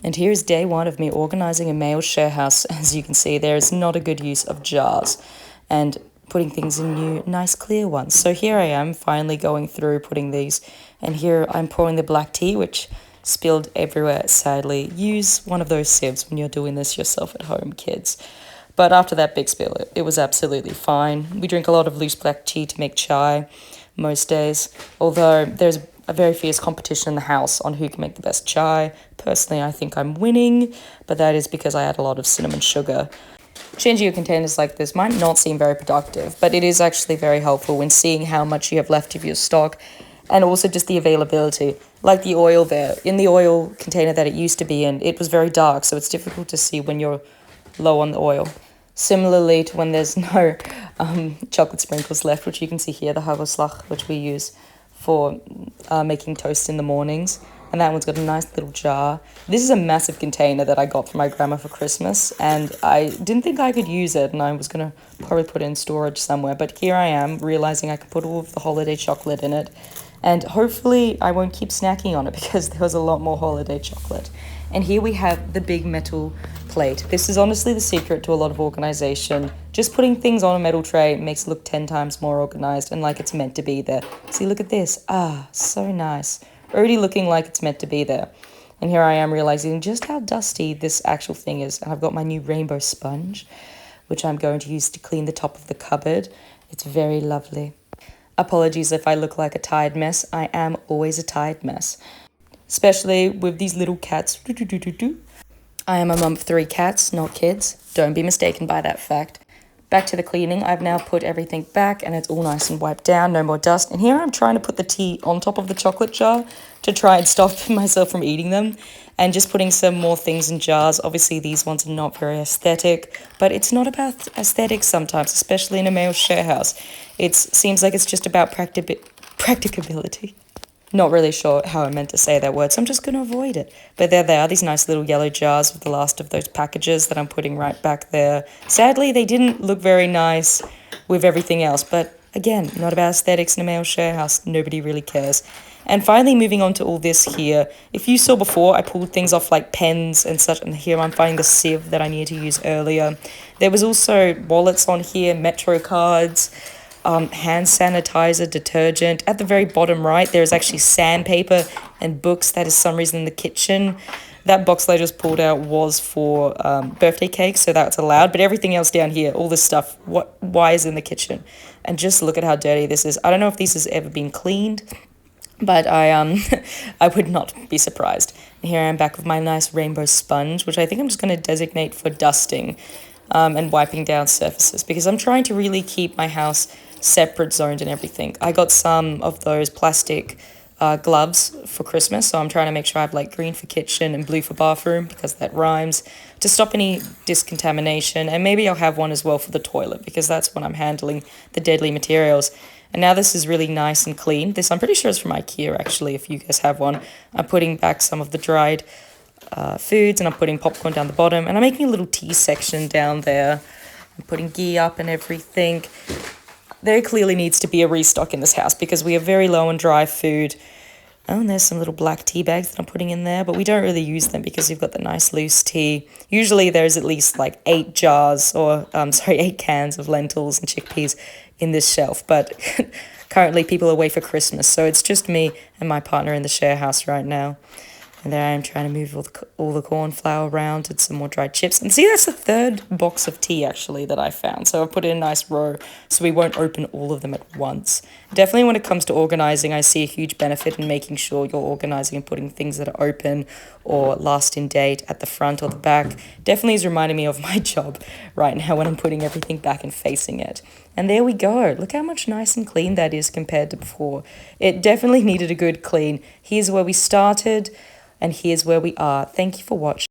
And here's day one of me organizing a male share house. As you can see, there is not a good use of jars and putting things in new, nice clear ones. So here I am finally going through putting these, and here I'm pouring the black tea, which spilled everywhere, sadly. Use one of those sieves when you're doing this yourself at home, kids. But after that big spill, it was absolutely fine. We drink a lot of loose black tea to make chai most days, although there's a very fierce competition in the house on who can make the best chai. Personally, I think I'm winning, but that is because I add a lot of cinnamon sugar. Changing your containers like this might not seem very productive, but it is actually very helpful when seeing how much you have left of your stock, and also just the availability. Like the oil there, in the oil container that it used to be in, it was very dark, so it's difficult to see when you're low on the oil. Similarly to when there's no chocolate sprinkles left, which you can see here, the hagelslag, which we use for making toast in the mornings. And that one's got a nice little jar. This is a massive container that I got from my grandma for Christmas, and I didn't think I could use it, and I was going to probably put it in storage somewhere. But here I am, realizing I can put all of the holiday chocolate in it, and hopefully I won't keep snacking on it because there was a lot more holiday chocolate. And here we have the big metal plate. This is honestly the secret to a lot of organization. Just putting things on a metal tray makes it look 10 times more organized and like it's meant to be there. See, look at this. Ah, so nice. Already looking like it's meant to be there. And here I am realizing just how dusty this actual thing is. And I've got my new rainbow sponge, which I'm going to use to clean the top of the cupboard. It's very lovely. Apologies if I look like a tired mess. I am always a tired mess, especially with these little cats. I am a mum of 3 cats, not kids. Don't be mistaken by that fact. Back to the cleaning. I've now put everything back and it's all nice and wiped down, no more dust. And here I'm trying to put the tea on top of the chocolate jar to try and stop myself from eating them, and just putting some more things in jars. Obviously these ones are not very aesthetic, but it's not about aesthetics sometimes, especially in a male share house. It seems like it's just about practicability. Not really sure how I meant to say that word, so I'm just going to avoid it. But there they are, these nice little yellow jars with the last of those packages that I'm putting right back there. Sadly, they didn't look very nice with everything else, but again, not about aesthetics in a male share house. Nobody really cares. And finally, moving on to all this here. If you saw before, I pulled things off like pens and such, and here I'm finding the sieve that I needed to use earlier. There was also wallets on here, Metro cards, hand sanitizer, detergent. At the very bottom right, there's actually sandpaper and books that is some reason in the kitchen. That box that I just pulled out was for birthday cakes, so that's allowed. But everything else down here, all this stuff, why is in the kitchen? And just look at how dirty this is. I don't know if this has ever been cleaned, but I I would not be surprised. And here I am back with my nice rainbow sponge, which I think I'm just going to designate for dusting and wiping down surfaces, because I'm trying to really keep my house separate zoned and everything. I got some of those plastic gloves for Christmas, so I'm trying to make sure I have like green for kitchen and blue for bathroom, because that rhymes, to stop any discontamination. And maybe I'll have one as well for the toilet, because that's when I'm handling the deadly materials. And now this is really nice and clean. This, I'm pretty sure, is from IKEA, actually, if you guys have one. I'm putting back some of the dried foods, and I'm putting popcorn down the bottom, and I'm making a little tea section down there. I'm putting ghee up and everything. There clearly needs to be a restock in this house because we are very low on dry food. Oh, and there's some little black tea bags that I'm putting in there, but we don't really use them because you've got the nice loose tea. Usually there's at least like 8 cans of lentils and chickpeas in this shelf, but currently people are away for Christmas, so it's just me and my partner in the share house right now. And there I am trying to move all the corn flour around and some more dried chips. And see, that's the 3rd box of tea, actually, that I found. So I've put it in a nice row so we won't open all of them at once. Definitely when it comes to organizing, I see a huge benefit in making sure you're organizing and putting things that are open or last in date at the front or the back. Definitely is reminding me of my job right now when I'm putting everything back and facing it. And there we go. Look how much nice and clean that is compared to before. It definitely needed a good clean. Here's where we started. And here's where we are. Thank you for watching.